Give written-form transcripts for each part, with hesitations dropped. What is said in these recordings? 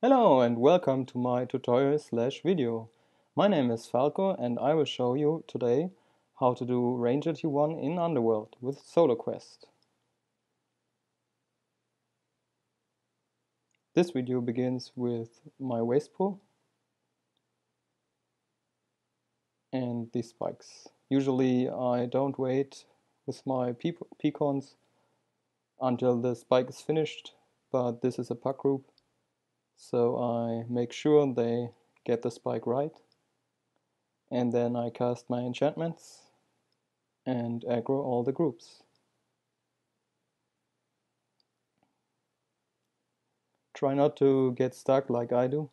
Hello and welcome to my tutorial/video. My name is Falco and I will show you today how to do Ranger T1 in Underworld with Solo Quest. This video begins with my waist pull and these spikes. Usually I don't wait with my pecons until the spike is finished, but this is a puck group, so I make sure they get the spike right. And then I cast my enchantments and aggro all the groups. Try not to get stuck like I do,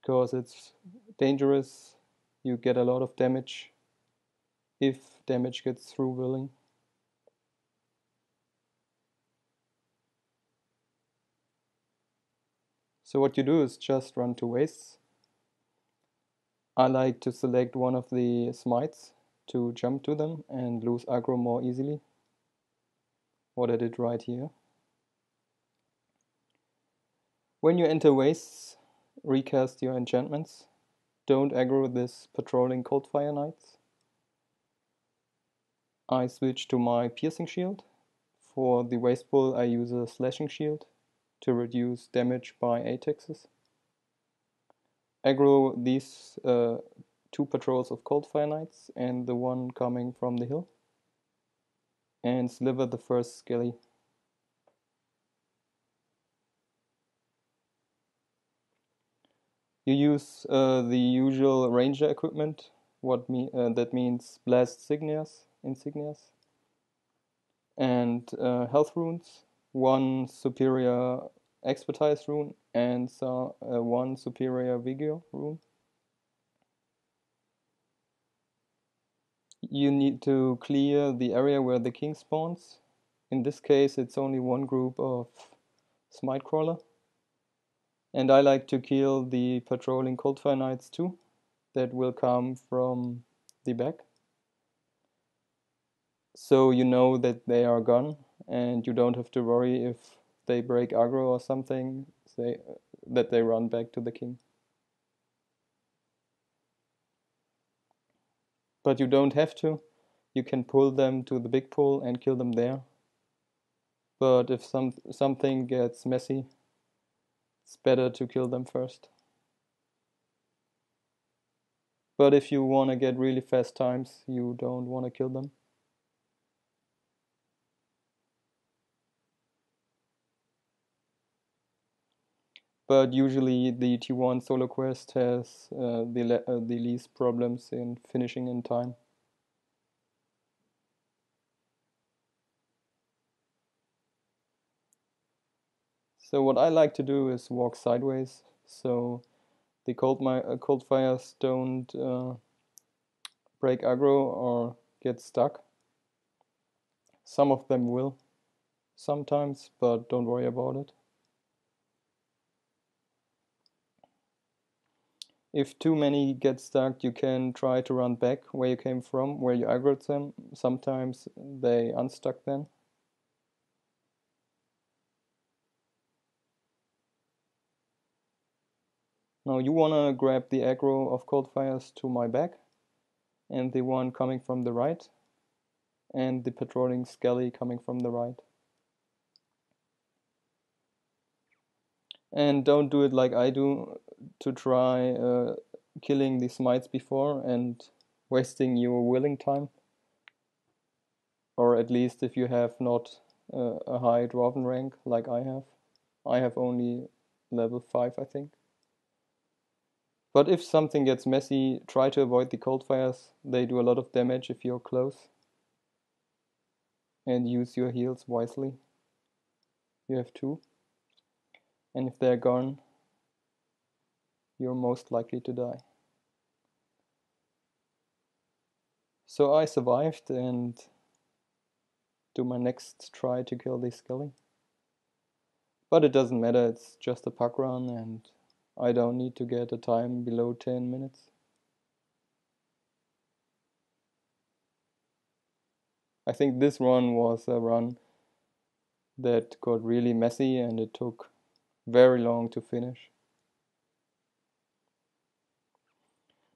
because it's dangerous. You get a lot of damage if damage gets through willing. So what you do is just run to wastes. I like to select one of the smites to jump to them and lose aggro more easily. What I did right here. When you enter wastes, recast your enchantments. Don't aggro this patrolling Coldfire Knights. I switch to my piercing shield. For the waist pull I use a slashing shield to reduce damage by attacks. Aggro these two patrols of Coldfire Knights and the one coming from the hill. And sliver the first skelly. You use the usual ranger equipment. That means blast insignias, and health runes, one superior expertise rune, and one superior vigor rune. You need to clear the area where the king spawns. In this case, it's only one group of smite crawler. And I like to kill the patrolling Coldfire Knights too, that will come from the back. So you know that they are gone, and you don't have to worry if they break aggro or something, that they run back to the king. But you don't have to. You can pull them to the big pool and kill them there. But if something gets messy, it's better to kill them first. But if you want to get really fast times, you don't want to kill them. But usually the T1 solo quest has the least problems in finishing in time. So what I like to do is walk sideways, so the cold fires don't break aggro or get stuck. Some of them will sometimes, but don't worry about it. If too many get stuck, you can try to run back where you came from, where you aggroed them. Sometimes they unstuck then. Now you wanna grab the aggro of cold fires to my back, and the one coming from the right, and the patrolling skelly coming from the right. And don't do it like I do, to try killing the smites before and wasting your willing time. Or at least if you have not a high dwarven rank like I have. I have only level 5, I think. But if something gets messy, try to avoid the cold fires. They do a lot of damage if you're close. And use your heals wisely. You have 2. And if they're gone, you're most likely to die. So I survived and do my next try to kill the skelly. But it doesn't matter, it's just a puck run and I don't need to get a time below 10 minutes. I think this run was a run that got really messy and it took very long to finish.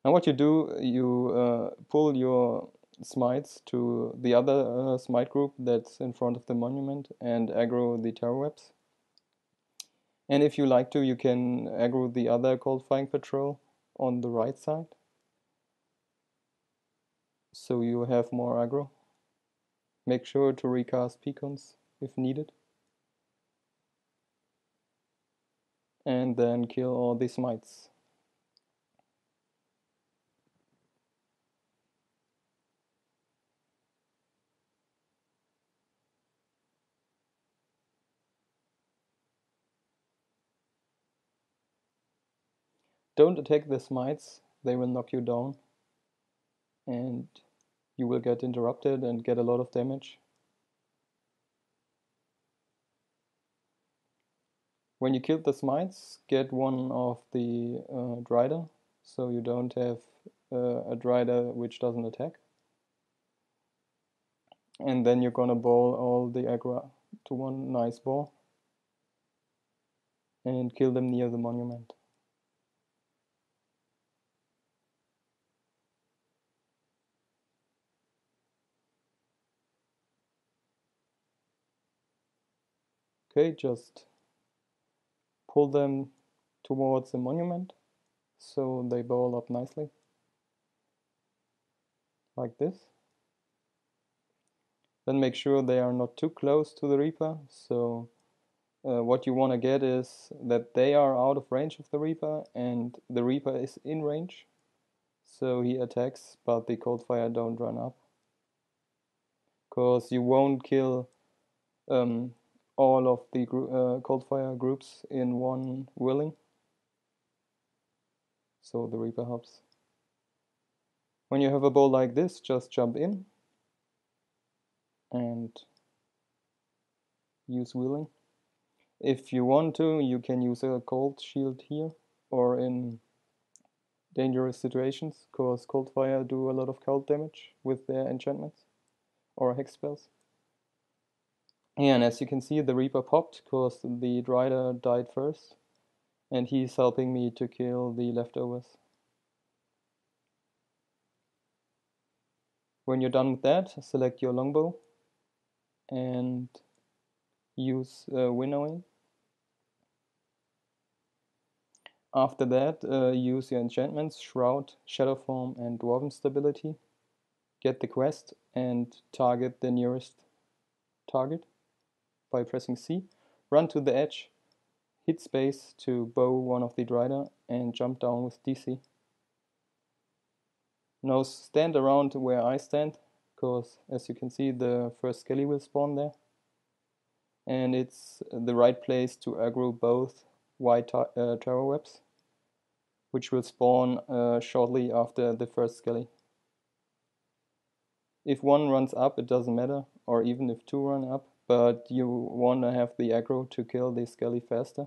Now what you do, you pull your smites to the other smite group that's in front of the monument and aggro the terror webs. And if you like to, you can aggro the other cold firing patrol on the right side, so you have more aggro. Make sure to recast pecons if needed. And then kill all the smites. Don't attack the smites, they will knock you down and you will get interrupted and get a lot of damage. When you kill the smites, get one of the Drider, so you don't have a Drider which doesn't attack. And then you're gonna ball all the aggro to one nice ball and kill them near the monument. Okay, just pull them towards the monument so they ball up nicely, like this. Then make sure they are not too close to the Reaper, so what you want to get is that they are out of range of the Reaper and the Reaper is in range, so he attacks but the Coldfire don't run up, because you won't kill all of the Coldfire groups in one whirling, so the Reaper helps. When you have a ball like this, just jump in and use whirling. If you want to, you can use a cold shield here or in dangerous situations, because Coldfire do a lot of cold damage with their enchantments or hex spells. Yeah, and as you can see, the Reaper popped because the Drider died first, and he's helping me to kill the leftovers. When you're done with that, select your longbow and use winnowing. After that, use your enchantments, Shroud, Shadow Form, and Dwarven Stability. Get the quest and target the nearest target by pressing C. Run to the edge, hit space to bow one of the Drider, and jump down with DC. Now stand around where I stand, because as you can see, the first skelly will spawn there. And it's the right place to aggro both white terror webs, which will spawn shortly after the first skelly. If one runs up, it doesn't matter, or even if two run up, but you want to have the aggro to kill the skelly faster.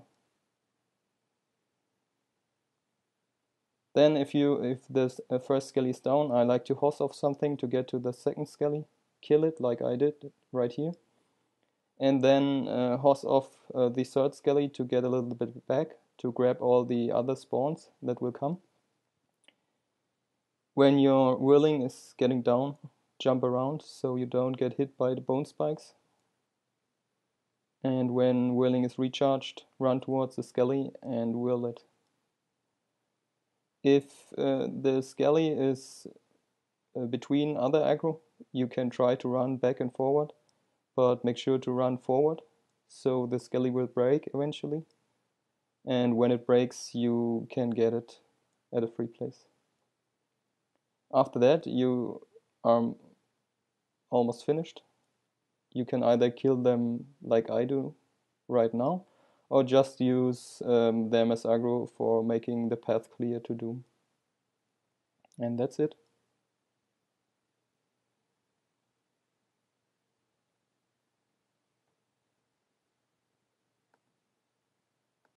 Then if the first skelly is down, I like to hoss off something to get to the second skelly, kill it like I did right here, and then hoss off the third skelly to get a little bit back to grab all the other spawns that will come. When your whirling is getting down, jump around so you don't get hit by the bone spikes. And when whirling is recharged, run towards the skelly and whirl it. If the skelly is between other aggro, you can try to run back and forward, but make sure to run forward so the skelly will break eventually. And when it breaks, you can get it at a free place. After that, you are almost finished. You can either kill them like I do right now, or just use them as aggro for making the path clear to Doom. And that's it.